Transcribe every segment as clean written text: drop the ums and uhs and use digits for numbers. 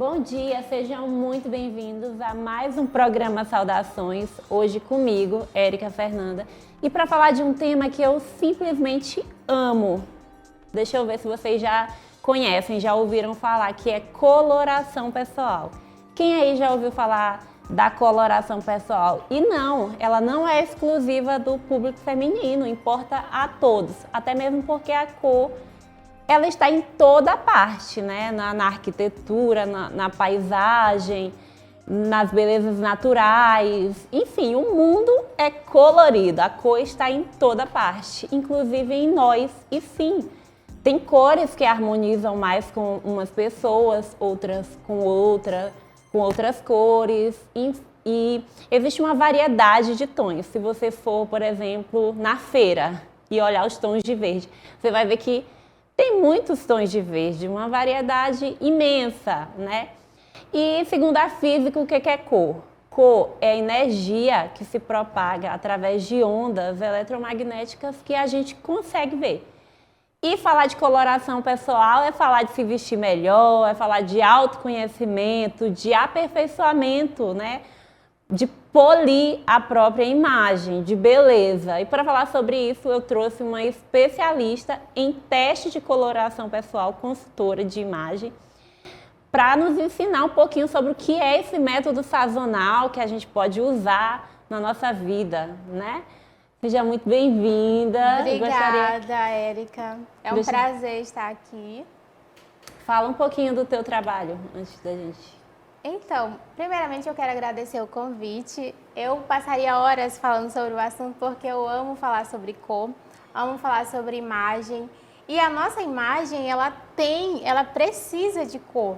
Bom dia, sejam muito bem-vindos a mais um programa Saudações, hoje comigo, Érica Fernanda, e para falar de um tema que eu simplesmente amo. Deixa eu ver se vocês já conhecem, já ouviram falar, que é coloração pessoal. Quem aí já ouviu falar da coloração pessoal? E não, ela não é exclusiva do público feminino, importa a todos, até mesmo porque a cor ela está em toda parte, né? Na arquitetura, na paisagem, nas belezas naturais. Enfim, o mundo é colorido, a cor está em toda parte, inclusive em nós. E sim, tem cores que harmonizam mais com umas pessoas, outras com outras cores. E existe uma variedade de tons. Se você for, por exemplo, na feira e olhar os tons de verde, você vai ver que tem muitos tons de verde, uma variedade imensa, né? E segundo a física, o que é cor? Cor é energia que se propaga através de ondas eletromagnéticas que a gente consegue ver. E falar de coloração pessoal é falar de se vestir melhor, é falar de autoconhecimento, de aperfeiçoamento, né? De polir a própria imagem, de beleza. E para falar sobre isso, eu trouxe uma especialista em teste de coloração pessoal, consultora de imagem, para nos ensinar um pouquinho sobre o que é esse método sazonal que a gente pode usar na nossa vida, né? Seja muito bem-vinda. Obrigada, Érica. É um prazer estar aqui. Fala um pouquinho do teu trabalho antes da gente... Então, primeiramente eu quero agradecer o convite. Eu passaria horas falando sobre o assunto porque eu amo falar sobre cor, amo falar sobre imagem. E a nossa imagem, ela precisa de cor.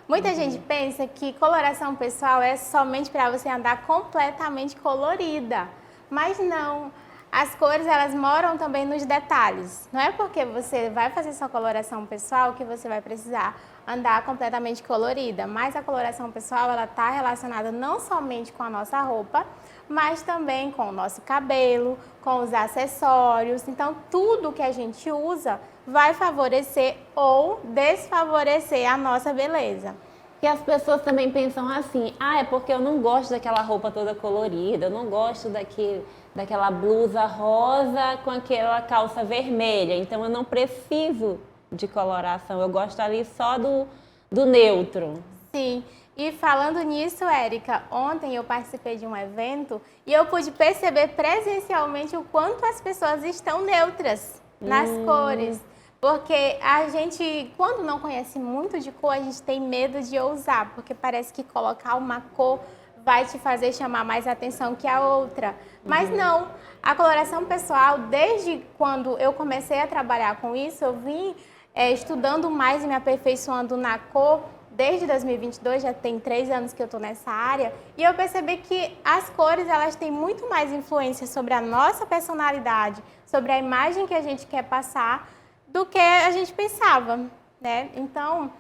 Muita gente pensa que coloração pessoal é somente para você andar completamente colorida, mas não. As cores, elas moram também nos detalhes. Não é porque você vai fazer sua coloração pessoal que você vai precisar andar completamente colorida. Mas a coloração pessoal, ela está relacionada não somente com a nossa roupa, mas também com o nosso cabelo, com os acessórios. Então, tudo que a gente usa vai favorecer ou desfavorecer a nossa beleza. E as pessoas também pensam assim, é porque eu não gosto daquela roupa toda colorida, eu não gosto daquela blusa rosa com aquela calça vermelha, então eu não preciso de coloração, eu gosto ali só do neutro. Sim, e falando nisso, Érica, ontem eu participei de um evento e eu pude perceber presencialmente o quanto as pessoas estão neutras nas cores. Porque a gente, quando não conhece muito de cor, a gente tem medo de ousar, porque parece que colocar uma cor vai te fazer chamar mais atenção que a outra. Mas não, a coloração pessoal, desde quando eu comecei a trabalhar com isso, eu vim estudando mais e me aperfeiçoando na cor. Desde 2022, já tem 3 anos que eu estou nessa área, e eu percebi que as cores, elas têm muito mais influência sobre a nossa personalidade, sobre a imagem que a gente quer passar, do que a gente pensava, né? Então,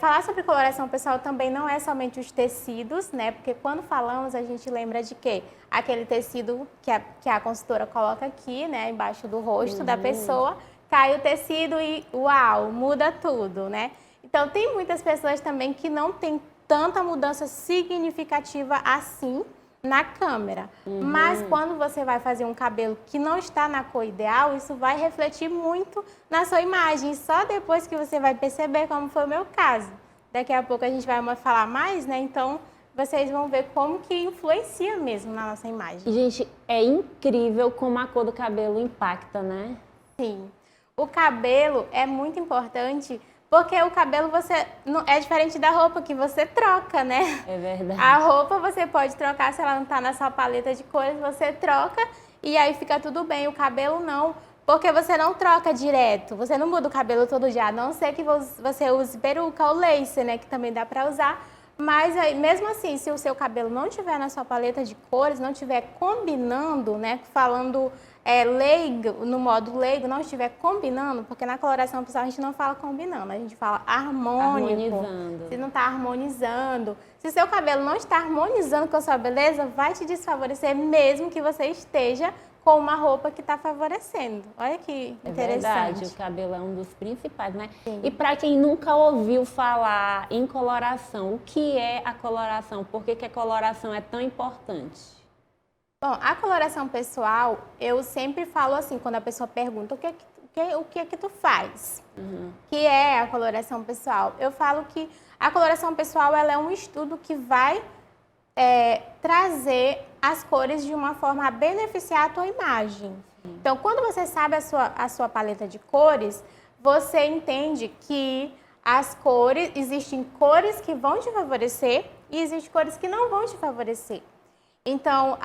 falar sobre coloração pessoal também não é somente os tecidos, né? Porque quando falamos, a gente lembra de quê? Aquele tecido que a consultora coloca aqui, né? Embaixo do rosto da pessoa, cai o tecido e, uau, muda tudo, né? Então, tem muitas pessoas também que não tem tanta mudança significativa assim na câmera. Mas quando você vai fazer um cabelo que não está na cor ideal, isso vai refletir muito na sua imagem. Só depois que você vai perceber, como foi o meu caso. Daqui a pouco a gente vai falar mais, né? Então, vocês vão ver como que influencia mesmo na nossa imagem. E, gente, é incrível como a cor do cabelo impacta, né? Sim. O cabelo é muito importante. Porque o cabelo é diferente da roupa que você troca, né? É verdade. A roupa você pode trocar, se ela não está na sua paleta de cores, você troca e aí fica tudo bem. O cabelo não, porque você não troca direto. Você não muda o cabelo todo dia, a não ser que você use peruca ou lace, né? Que também dá para usar. Mas aí, mesmo assim, se o seu cabelo não estiver na sua paleta de cores, não estiver combinando, né? Falando leigo, no modo leigo, não estiver combinando, porque na coloração pessoal a gente não fala combinando, a gente fala harmônico. Harmonizando. Se não está harmonizando. Se o seu cabelo não está harmonizando com a sua beleza, vai te desfavorecer mesmo que você esteja com uma roupa que está favorecendo. Olha que interessante. É verdade, o cabelo é um dos principais, né? Sim. E para quem nunca ouviu falar em coloração, o que é a coloração? Por que que a coloração é tão importante? Bom, a coloração pessoal, eu sempre falo assim, quando a pessoa pergunta o que é que tu faz? Que é a coloração pessoal? Eu falo que a coloração pessoal ela é um estudo que vai trazer as cores de uma forma a beneficiar a tua imagem. Então, quando você sabe a sua paleta de cores, você entende que as cores, existem cores que vão te favorecer e existem cores que não vão te favorecer. Então,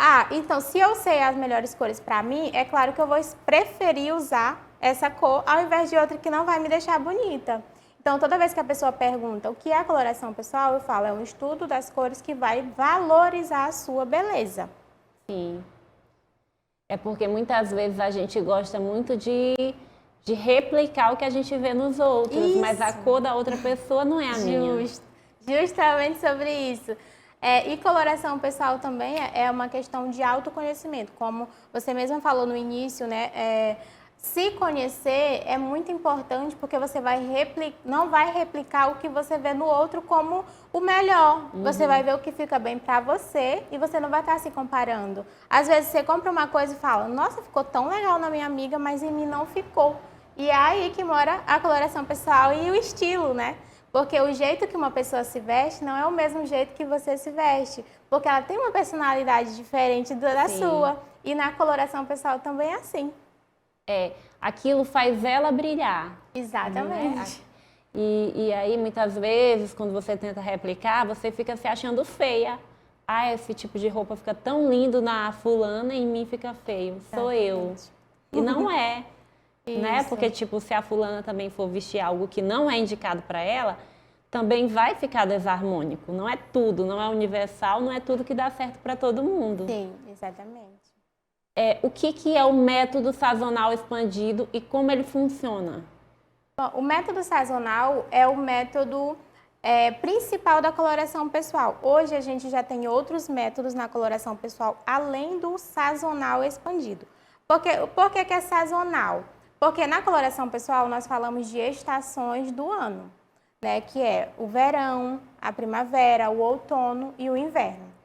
se eu sei as melhores cores para mim, é claro que eu vou preferir usar essa cor ao invés de outra que não vai me deixar bonita. Então, toda vez que a pessoa pergunta o que é a coloração pessoal, eu falo, é um estudo das cores que vai valorizar a sua beleza. Sim. É porque muitas vezes a gente gosta muito de replicar o que a gente vê nos outros, Isso. mas a cor da outra pessoa não é a minha. Justamente sobre isso. E coloração pessoal também é uma questão de autoconhecimento, como você mesma falou no início, né? Se conhecer é muito importante porque você não vai replicar o que você vê no outro como o melhor. Você vai ver o que fica bem pra você e você não vai estar se comparando. Às vezes você compra uma coisa e fala, nossa, ficou tão legal na minha amiga, mas em mim não ficou. E é aí que mora a coloração pessoal e o estilo, né? Porque o jeito que uma pessoa se veste não é o mesmo jeito que você se veste. Porque ela tem uma personalidade diferente da sua. E na coloração pessoal também é assim. Aquilo faz ela brilhar. Exatamente. Né? E aí, muitas vezes, quando você tenta replicar, você fica se achando feia. Esse tipo de roupa fica tão lindo na fulana e em mim fica feio. Sou eu. E não é. Né? Porque, tipo, se a fulana também for vestir algo que não é indicado para ela, também vai ficar desarmônico. Não é tudo, não é universal, não é tudo que dá certo para todo mundo. Sim, exatamente. O que é o método sazonal expandido e como ele funciona? Bom, o método sazonal é o método principal da coloração pessoal. Hoje a gente já tem outros métodos na coloração pessoal, além do sazonal expandido. Por que é sazonal? Porque na coloração pessoal nós falamos de estações do ano, né? Que é o verão, a primavera, o outono e o inverno.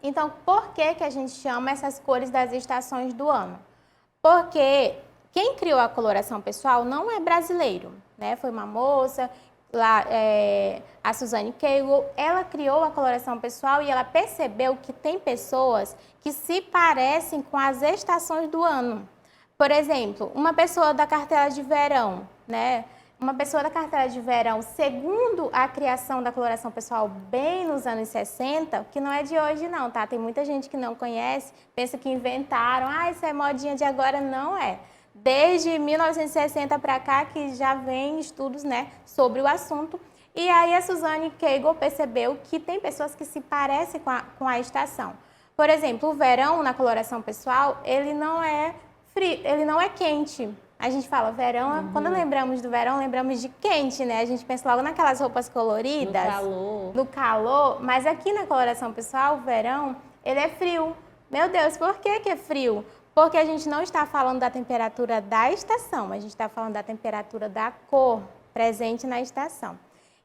Então, por que a gente chama essas cores das estações do ano? Porque quem criou a coloração pessoal não é brasileiro, né? Foi uma moça, a Suzanne Cagle, ela criou a coloração pessoal e ela percebeu que tem pessoas que se parecem com as estações do ano. Por exemplo, uma pessoa da cartela de verão, né? Uma pessoa da cartela de verão, segundo a criação da coloração pessoal bem nos anos 60, que não é de hoje não, tá? Tem muita gente que não conhece, pensa que inventaram, isso é modinha de agora, não é. Desde 1960 para cá que já vem estudos, né, sobre o assunto. E aí a Suzanne Cagle percebeu que tem pessoas que se parecem com a estação. Por exemplo, o verão na coloração pessoal, ele não é frio, ele não é quente. A gente fala verão, quando lembramos do verão, lembramos de quente, né? A gente pensa logo naquelas roupas coloridas. No calor. Mas aqui na coloração pessoal, o verão, ele é frio. Meu Deus, por que é frio? Porque a gente não está falando da temperatura da estação, a gente está falando da temperatura da cor presente na estação.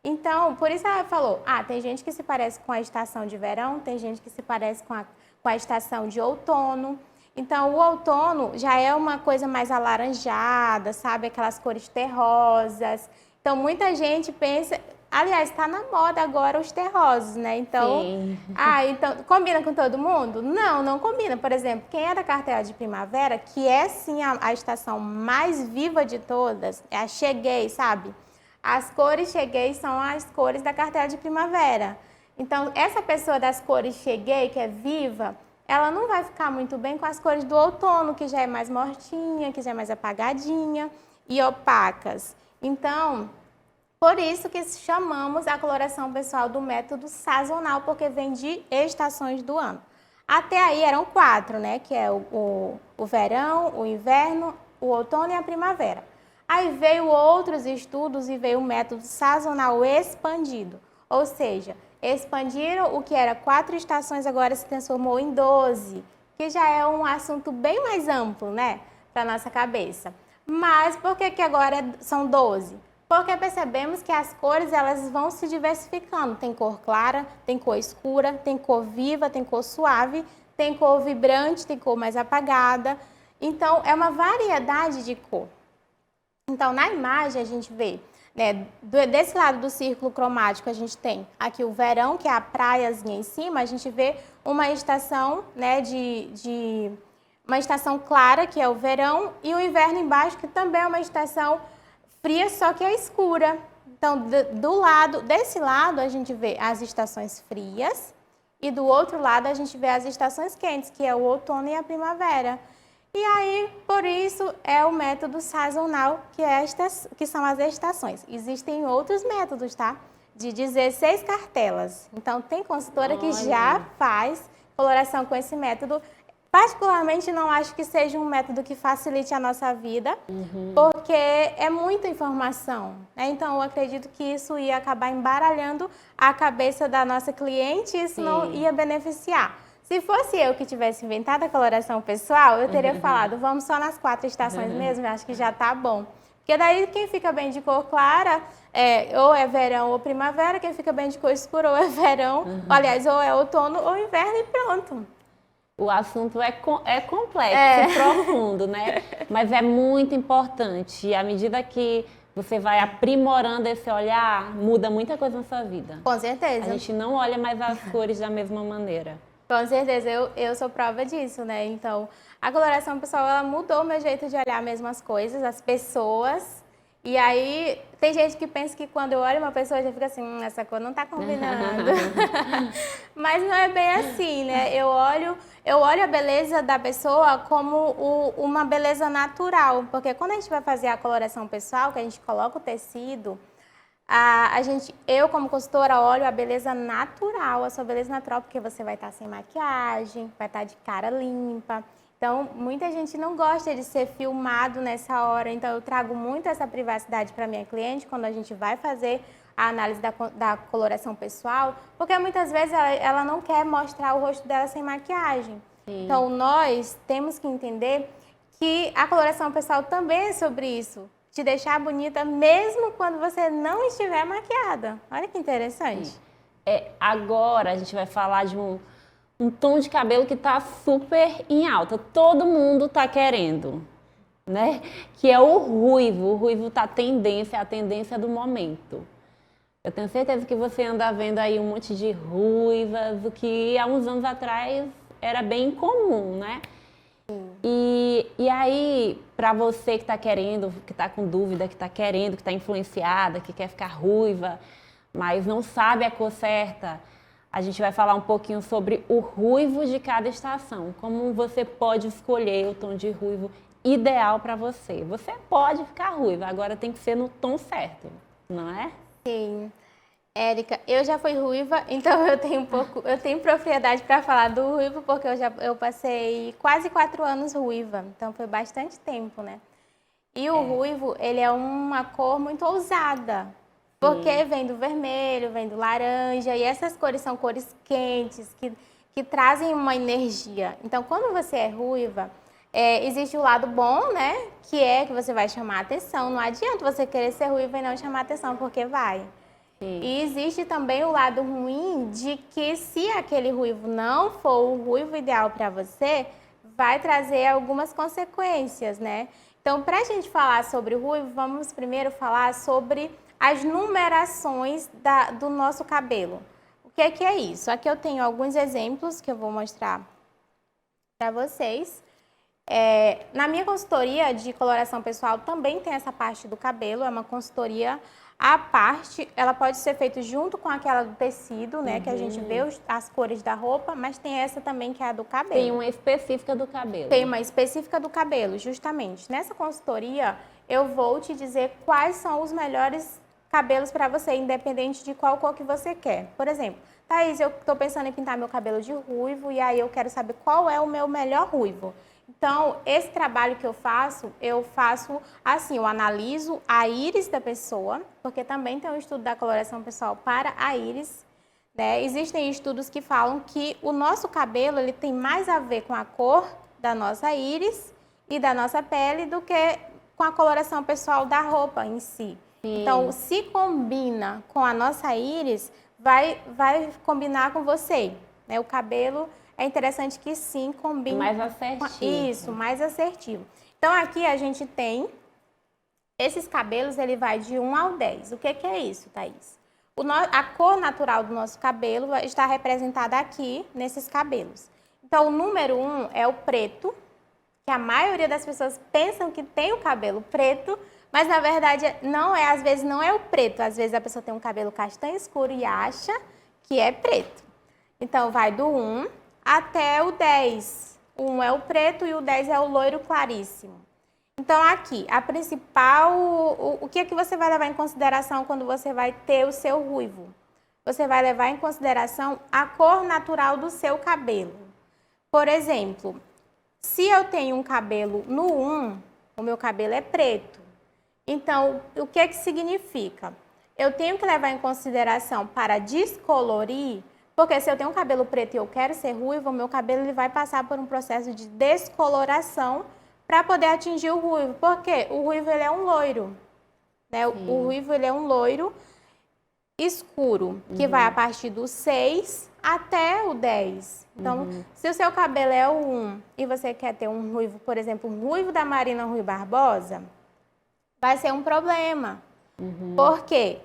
Então, por isso ela falou, tem gente que se parece com a estação de verão, tem gente que se parece com a estação de outono. Então, o outono já é uma coisa mais alaranjada, sabe? Aquelas cores terrosas. Então, muita gente pensa... Aliás, está na moda agora os terrosos, né? Então, então, combina com todo mundo? Não, não combina. Por exemplo, quem é da cartela de primavera, que é sim a estação mais viva de todas, é a Cheguei, sabe? As cores Cheguei são as cores da cartela de primavera. Então, essa pessoa das cores Cheguei, que é viva, ela não vai ficar muito bem com as cores do outono, que já é mais mortinha, que já é mais apagadinha e opacas. Então, por isso que chamamos a coloração pessoal do método sazonal, porque vem de estações do ano. Até aí eram 4, né? Que é o verão, o inverno, o outono e a primavera. Aí veio outros estudos e veio o método sazonal expandido. Ou seja, expandiram o que era 4 estações, agora se transformou em 12. que já é um assunto bem mais amplo, né, para nossa cabeça. Mas por que agora são 12? Porque percebemos que as cores elas vão se diversificando. Tem cor clara, tem cor escura, tem cor viva, tem cor suave, tem cor vibrante, tem cor mais apagada. Então, é uma variedade de cor. Então, na imagem a gente vê, né, desse lado do círculo cromático a gente tem aqui o verão, que é a praiazinha em cima, a gente vê uma estação, né, uma estação clara, que é o verão, e o inverno embaixo, que também é uma estação fria, só que é escura. Então, desse lado a gente vê as estações frias e do outro lado a gente vê as estações quentes, que é o outono e a primavera. E aí, por isso, é o método sazonal, que são as estações. Existem outros métodos, tá? De 16 cartelas. Então, tem consultora que já faz coloração com esse método. Particularmente, não acho que seja um método que facilite a nossa vida, porque é muita informação, né? Então, eu acredito que isso ia acabar embaralhando a cabeça da nossa cliente e isso não ia beneficiar. Se fosse eu que tivesse inventado a coloração pessoal, eu teria falado, vamos só nas 4 estações mesmo, eu acho que já tá bom. Porque daí quem fica bem de cor clara, ou é verão ou primavera, quem fica bem de cor escura ou é verão, aliás, ou é outono ou inverno e pronto. O assunto é complexo, profundo, né? Mas é muito importante. E à medida que você vai aprimorando esse olhar, muda muita coisa na sua vida. Com certeza. A gente não olha mais as cores da mesma maneira. Com certeza, eu sou prova disso, né? Então, a coloração pessoal, ela mudou o meu jeito de olhar mesmo as coisas, as pessoas. E aí, tem gente que pensa que quando eu olho uma pessoa, já fica assim, essa cor não tá combinando. Mas não é bem assim, né? Eu olho a beleza da pessoa como uma beleza natural. Porque quando a gente vai fazer a coloração pessoal, que a gente coloca o tecido, eu como consultora olho a beleza natural, a sua beleza natural, porque você vai estar sem maquiagem, vai estar de cara limpa. Então, muita gente não gosta de ser filmado nessa hora, então eu trago muito essa privacidade para minha cliente quando a gente vai fazer a análise da coloração pessoal, porque muitas vezes ela não quer mostrar o rosto dela sem maquiagem. Sim. Então, nós temos que entender que a coloração pessoal também é sobre isso, te deixar bonita mesmo quando você não estiver maquiada. Olha que interessante. Agora a gente vai falar de um tom de cabelo que está super em alta. Todo mundo está querendo, né? Que é o ruivo. O ruivo tá é a tendência do momento. Eu tenho certeza que você anda vendo aí um monte de ruivas, o que há uns anos atrás era bem comum, né? E aí, para você que está querendo, que está com dúvida, que está querendo, que está influenciada, que quer ficar ruiva, mas não sabe a cor certa, a gente vai falar um pouquinho sobre o ruivo de cada estação, como você pode escolher o tom de ruivo ideal para você. Você pode ficar ruiva, agora tem que ser no tom certo, não é? Sim. Érica, eu já fui ruiva, então eu tenho propriedade para falar do ruivo, porque eu passei quase 4 anos ruiva, então foi bastante tempo, né? E o ruivo, ele é uma cor muito ousada, porque vem do vermelho, vem do laranja, e essas cores são cores quentes, que trazem uma energia. Então, quando você é ruiva, existe o lado bom, né? Que você vai chamar atenção. Não adianta você querer ser ruiva e não chamar atenção, porque vai. Sim. E existe também o lado ruim de que se aquele ruivo não for o ruivo ideal para você, vai trazer algumas consequências, né? Então, para a gente falar sobre o ruivo, vamos primeiro falar sobre as numerações do nosso cabelo. O que é isso? Aqui eu tenho alguns exemplos que eu vou mostrar para vocês. Na minha consultoria de coloração pessoal também tem essa parte do cabelo, é uma consultoria à parte. Ela pode ser feita junto com aquela do tecido, né, que a gente vê as cores da roupa, mas tem essa também que é a do cabelo. Tem uma específica do cabelo. Tem uma específica do cabelo, justamente. Nessa consultoria, eu vou te dizer quais são os melhores cabelos para você, independente de qual cor que você quer. Por exemplo, Thaís, eu estou pensando em pintar meu cabelo de ruivo e aí eu quero saber qual é o meu melhor ruivo. Então, esse trabalho que eu faço assim, eu analiso a íris da pessoa, porque também tem um estudo da coloração pessoal para a íris. né? Existem estudos que falam que o nosso cabelo ele tem mais a ver com a cor da nossa íris e da nossa pele do que com a coloração pessoal da roupa em si. Sim. Então, se combina com a nossa íris, vai combinar com você, né? O cabelo é interessante que sim, combine. Mais assertivo. Isso, mais assertivo. Então, aqui a gente tem esses cabelos, ele vai de 1 ao 10. O que é isso, Thaís? A cor natural do nosso cabelo está representada aqui, nesses cabelos. Então, o número 1 é o preto, que a maioria das pessoas pensam que tem o cabelo preto, mas na verdade não é, às vezes não é o preto. Às vezes a pessoa tem um cabelo castanho escuro e acha que é preto. Então, vai do 1 até o 10. O 1 é o preto e o 10 é o loiro claríssimo. Então, aqui, a principal... O que é que você vai levar em consideração quando você vai ter o seu ruivo? Você vai levar em consideração a cor natural do seu cabelo. Por exemplo, se eu tenho um cabelo no 1, o meu cabelo é preto. Então, o que é que significa? Eu tenho que levar em consideração para descolorir, porque se eu tenho um cabelo preto e eu quero ser ruivo, o meu cabelo ele vai passar por um processo de descoloração para poder atingir o ruivo. Porque o ruivo ele é um loiro, né? O ruivo ele é um loiro escuro, que vai a partir do 6 até o 10. Então, se o seu cabelo é o 1 e você quer ter um ruivo, por exemplo, um ruivo da Marina Rui Barbosa, vai ser um problema. Por quê?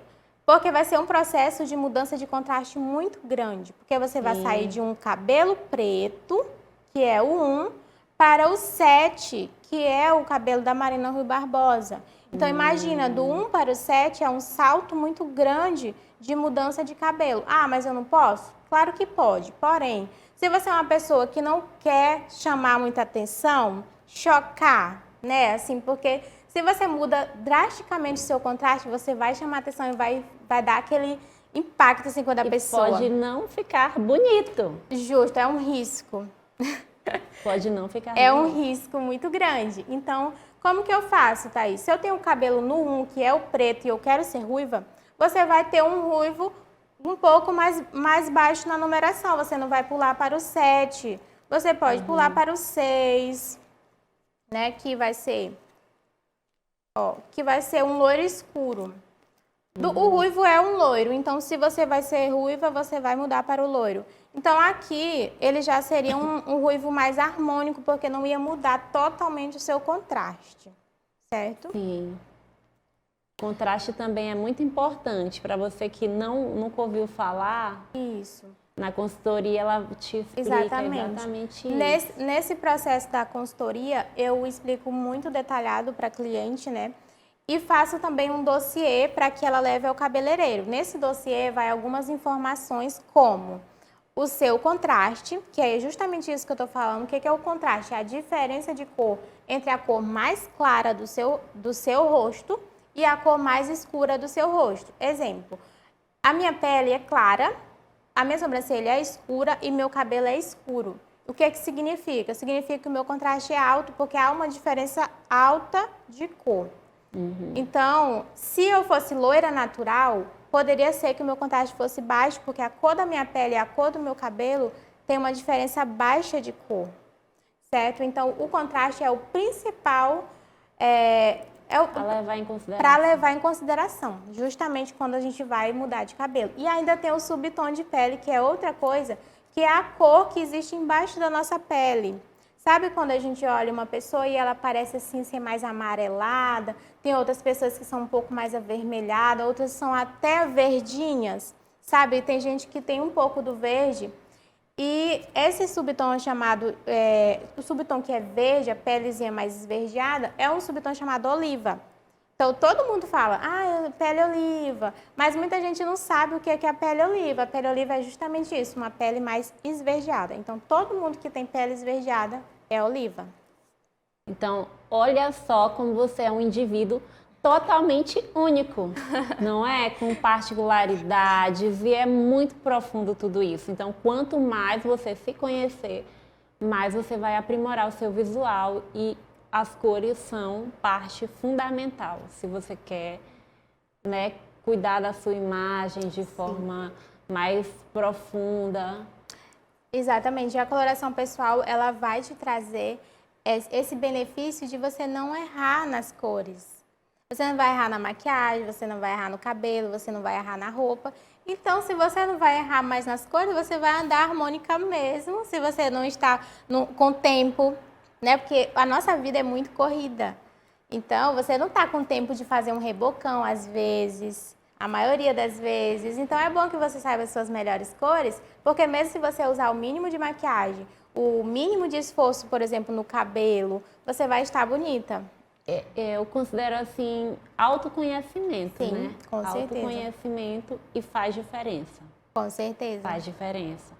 Porque vai ser um processo de mudança de contraste muito grande. Porque você vai sair de um cabelo preto, que é o 1, para o 7, que é o cabelo da Marina Rui Barbosa. Então, imagina, do 1 para o 7 é um salto muito grande de mudança de cabelo. Ah, mas eu não posso? Claro que pode. Porém, se você é uma pessoa que não quer chamar muita atenção, chocar, né? Assim, porque se você muda drasticamente o seu contraste, você vai chamar atenção e vai dar aquele impacto assim quando a pessoa... Pode não ficar bonito. Justo, é um risco. Pode não ficar É bonito. um risco muito grande. Então, como que eu faço, Thaís? Se eu tenho o cabelo no 1, que é o preto, e eu quero ser ruiva, você vai ter um ruivo um pouco mais baixo na numeração. Você não vai pular para o 7. Você pode pular para o 6, né? Que vai ser um loiro escuro. O ruivo é um loiro, então se você vai ser ruiva, você vai mudar para o loiro. Então aqui ele já seria um ruivo mais harmônico, porque não ia mudar totalmente o seu contraste, certo? Sim. Contraste também é muito importante para você que nunca ouviu falar. Isso. Na consultoria ela te explica exatamente isso. Nesse processo da consultoria, eu explico muito detalhado para a cliente, né? E faço também um dossiê para que ela leve ao cabeleireiro. Nesse dossiê vai algumas informações como o seu contraste, que é justamente isso que eu estou falando. O que é o contraste? É a diferença de cor entre a cor mais clara do seu rosto e a cor mais escura do seu rosto. Exemplo, a minha pele é clara, a minha sobrancelha é escura e meu cabelo é escuro. O que significa? Significa que o meu contraste é alto porque há uma diferença alta de cor. Então, se eu fosse loira natural, poderia ser que o meu contraste fosse baixo, porque a cor da minha pele e a cor do meu cabelo tem uma diferença baixa de cor, certo? Então, o contraste é o principal para levar em consideração, justamente quando a gente vai mudar de cabelo. E ainda tem o subtom de pele, que é outra coisa, que é a cor que existe embaixo da nossa pele. Sabe quando a gente olha uma pessoa e ela parece assim ser mais amarelada? Tem outras pessoas que são um pouco mais avermelhadas, outras são até verdinhas, sabe? Tem gente que tem um pouco do verde. E esse subtom chamado, o subtom que é verde, a pelezinha mais esverdeada, é um subtom chamado oliva. Então, todo mundo fala, pele oliva, mas muita gente não sabe o que é a pele oliva. A pele oliva é justamente isso, uma pele mais esverdeada. Então, todo mundo que tem pele esverdeada é oliva. Então, olha só como você é um indivíduo totalmente único, não é? Com particularidades, e é muito profundo tudo isso. Então, quanto mais você se conhecer, mais você vai aprimorar o seu visual, e as cores são parte fundamental. Se você quer, né, cuidar da sua imagem de forma mais profunda. Exatamente. A coloração pessoal, ela vai te trazer esse benefício de você não errar nas cores. Você não vai errar na maquiagem, você não vai errar no cabelo, você não vai errar na roupa. Então, se você não vai errar mais nas cores, você vai andar harmônica mesmo, se você não está com tempo, né? Porque a nossa vida é muito corrida. Então, você não está com tempo de fazer um rebocão às vezes, a maioria das vezes. Então, é bom que você saiba as suas melhores cores, porque mesmo se você usar o mínimo de maquiagem, o mínimo de esforço, por exemplo, no cabelo, você vai estar bonita. Eu considero assim, autoconhecimento, Sim, né? com certeza. Autoconhecimento e faz diferença. Com certeza. Faz diferença.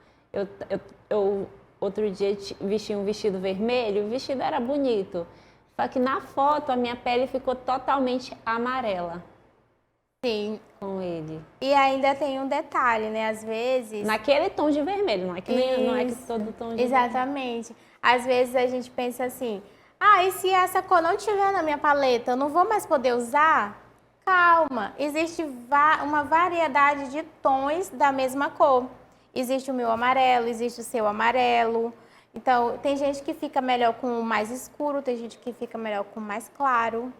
Eu outro dia vesti um vestido vermelho, o vestido era bonito. Só que na foto a minha pele ficou totalmente amarela. Sim. Com ele. E ainda tem um detalhe, né? Às vezes... Naquele tom de vermelho, não é que todo tom de Exatamente. Às vezes a gente pensa assim, ah, e se essa cor não tiver na minha paleta, eu não vou mais poder usar? Calma, existe uma variedade de tons da mesma cor. Existe o meu amarelo, existe o seu amarelo. Então, tem gente que fica melhor com o mais escuro, tem gente que fica melhor com o mais claro.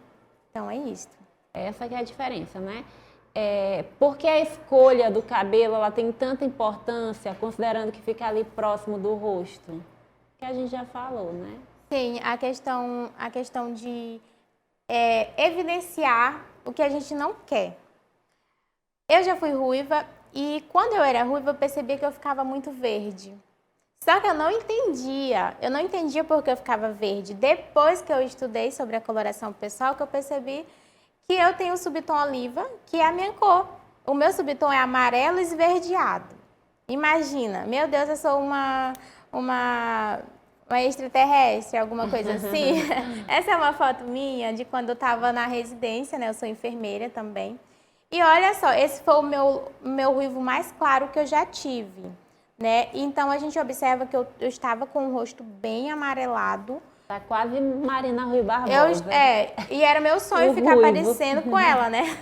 Então, é isso. Essa que é a diferença, né? Por que a escolha do cabelo ela tem tanta importância, considerando que fica ali próximo do rosto? Que a gente já falou, né? Sim, a questão de evidenciar o que a gente não quer. Eu já fui ruiva e quando eu era ruiva eu percebia que eu ficava muito verde. Só que eu não entendia por que eu ficava verde. Depois que eu estudei sobre a coloração pessoal, que eu percebi que eu tenho o subtom oliva, que é a minha cor. O meu subtom é amarelo esverdeado. Imagina, meu Deus, eu sou uma extraterrestre, alguma coisa assim. Essa é uma foto minha de quando eu estava na residência, né? Eu sou enfermeira também. E olha só, esse foi o meu ruivo mais claro que eu já tive, né? Então, a gente observa que eu estava com o rosto bem amarelado. Tá quase Marina Rui Barbosa. E era meu sonho ficar parecendo com ela, né?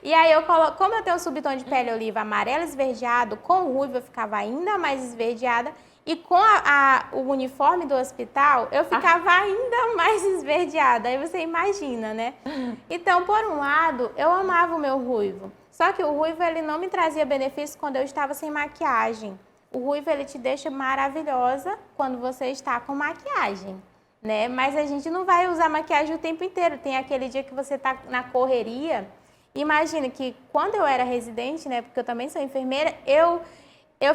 E aí, como eu tenho um subtom de pele oliva amarelo esverdeado, com o ruivo eu ficava ainda mais esverdeada. E com o uniforme do hospital, eu ficava ainda mais esverdeada. Aí você imagina, né? Então, por um lado, eu amava o meu ruivo. Só que o ruivo, ele não me trazia benefício quando eu estava sem maquiagem. O ruivo, ele te deixa maravilhosa quando você está com maquiagem, né? Mas a gente não vai usar maquiagem o tempo inteiro. Tem aquele dia que você está na correria. Imagina que quando eu era residente, né? Porque eu também sou enfermeira, eu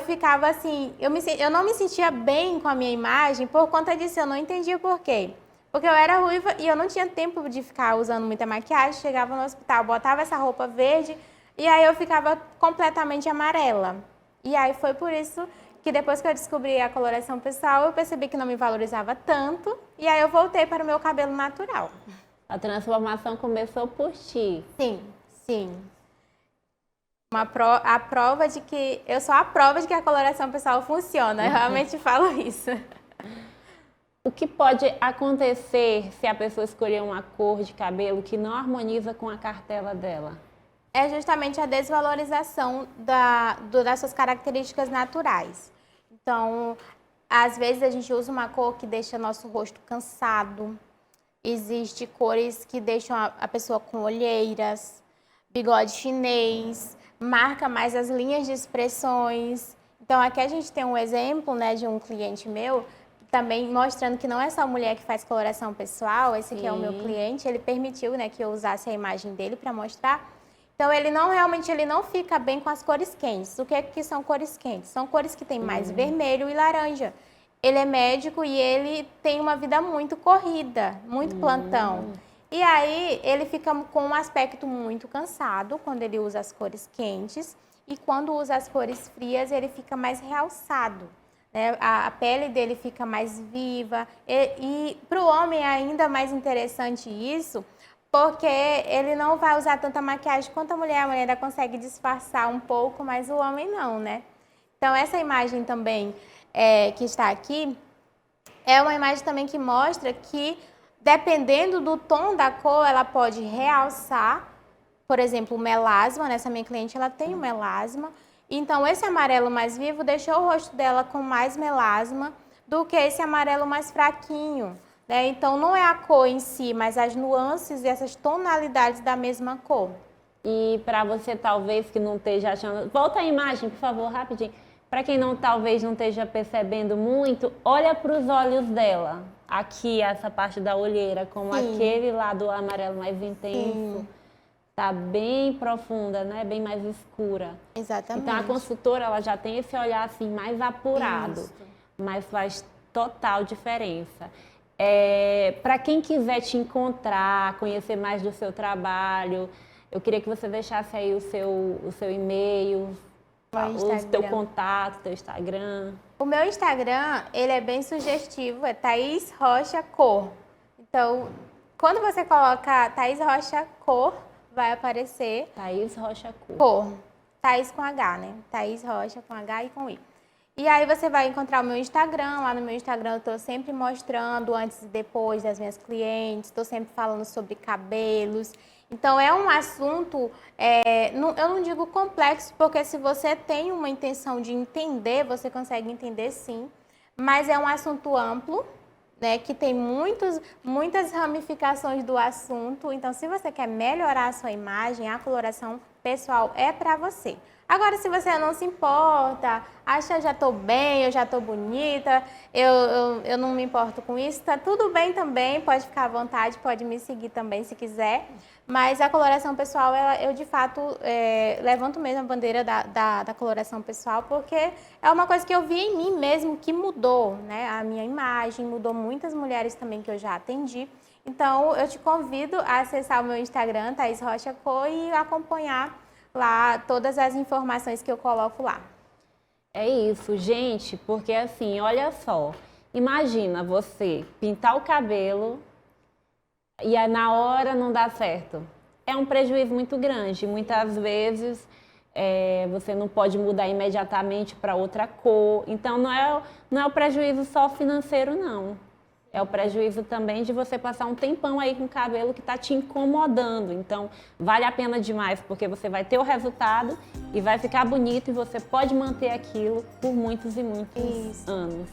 ficava assim, eu não me sentia bem com a minha imagem por conta disso, eu não entendia por quê. Porque eu era ruiva e eu não tinha tempo de ficar usando muita maquiagem, chegava no hospital, botava essa roupa verde e aí eu ficava completamente amarela. E aí foi por isso que depois que eu descobri a coloração pessoal, eu percebi que não me valorizava tanto e aí eu voltei para o meu cabelo natural. A transformação começou por ti. Sim, sim. A prova de que... Eu sou a prova de que a coloração pessoal funciona. Eu realmente falo isso. O que pode acontecer se a pessoa escolher uma cor de cabelo que não harmoniza com a cartela dela? É justamente a desvalorização das suas características naturais. Então, às vezes a gente usa uma cor que deixa nosso rosto cansado. Existem cores que deixam a pessoa com olheiras, bigode chinês, marca mais as linhas de expressões. Então, aqui a gente tem um exemplo, né, de um cliente meu, também mostrando que não é só a mulher que faz coloração pessoal. Esse aqui é o meu cliente, ele permitiu, né, que eu usasse a imagem dele para mostrar. Então, ele não fica bem com as cores quentes. O que são cores quentes? São cores que têm mais vermelho e laranja. Ele é médico e ele tem uma vida muito corrida, muito plantão. E aí, ele fica com um aspecto muito cansado quando ele usa as cores quentes. E quando usa as cores frias, ele fica mais realçado, né? A pele dele fica mais viva. E para o homem é ainda mais interessante isso, porque ele não vai usar tanta maquiagem quanto a mulher. A mulher ainda consegue disfarçar um pouco, mas o homem não, né? Então, essa imagem também que está aqui é uma imagem também que mostra que, dependendo do tom da cor, ela pode realçar, por exemplo, o melasma. Essa minha cliente, ela tem o melasma. Então, esse amarelo mais vivo deixou o rosto dela com mais melasma do que esse amarelo mais fraquinho, né? Então, não é a cor em si, mas as nuances e essas tonalidades da mesma cor. E para você, talvez, que não esteja achando... Volta a imagem, por favor, rapidinho. Para quem talvez não esteja percebendo muito, olha para os olhos dela. Aqui, essa parte da olheira, como Sim. aquele lá do amarelo mais intenso. Sim. Tá bem profunda, né? Bem mais escura. Exatamente. Então, a consultora, ela já tem esse olhar, assim, mais apurado. Isso. Mas faz total diferença. Para quem quiser te encontrar, conhecer mais do seu trabalho, eu queria que você deixasse aí o seu e-mail, o teu contato, teu Instagram. O meu Instagram, ele é bem sugestivo, é Thaís Rocha Cor. Então, quando você coloca Thaís Rocha Cor, vai aparecer Thaís Rocha Cor. Thaís com H, né? Thaís Rocha com H e com I. E aí você vai encontrar o meu Instagram. Lá no meu Instagram eu estou sempre mostrando antes e depois das minhas clientes. Estou sempre falando sobre cabelos. Então é um assunto, eu não digo complexo, porque se você tem uma intenção de entender, você consegue entender sim. Mas é um assunto amplo, né, que tem muitas ramificações do assunto. Então, se você quer melhorar a sua imagem, a coloração pessoal é para você. Agora, se você não se importa, acha eu já estou bem, eu já estou bonita, eu não me importo com isso, tá tudo bem também, pode ficar à vontade, pode me seguir também se quiser. Mas a coloração pessoal, eu de fato levanto mesmo a bandeira da coloração pessoal, porque é uma coisa que eu vi em mim mesmo que mudou, né? A minha imagem, mudou muitas mulheres também que eu já atendi. Então, eu te convido a acessar o meu Instagram, Thaís Rocha Cor, e acompanhar lá todas as informações que eu coloco lá. É isso, gente, porque assim, olha só, imagina você pintar o cabelo e aí na hora não dá certo. É um prejuízo muito grande. Muitas vezes você não pode mudar imediatamente para outra cor. Então não é o prejuízo só financeiro, não. É o prejuízo também de você passar um tempão aí com o cabelo que está te incomodando. Então, vale a pena demais, porque você vai ter o resultado e vai ficar bonito e você pode manter aquilo por muitos e muitos anos.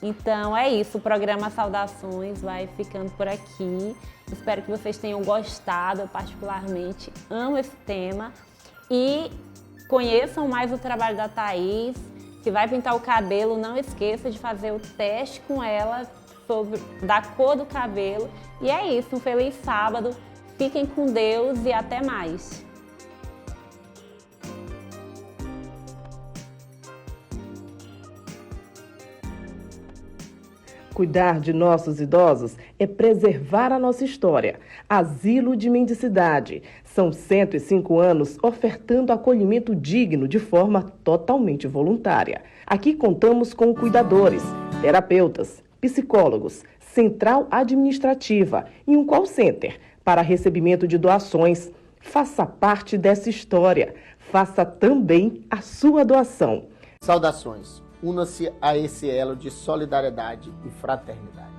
Então, é isso. O programa Saudações vai ficando por aqui. Espero que vocês tenham gostado. Eu, particularmente, amo esse tema. E conheçam mais o trabalho da Thaís. Se vai pintar o cabelo, não esqueça de fazer o teste com ela da cor do cabelo. E é isso, um feliz sábado, fiquem com Deus e até mais. Cuidar de nossos idosos é preservar a nossa história. Asilo de Mendicidade. São 105 anos ofertando acolhimento digno de forma totalmente voluntária. Aqui contamos com cuidadores, terapeutas, psicólogos, central administrativa e um call center para recebimento de doações. Faça parte dessa história. Faça também a sua doação. Saudações. Una-se a esse elo de solidariedade e fraternidade.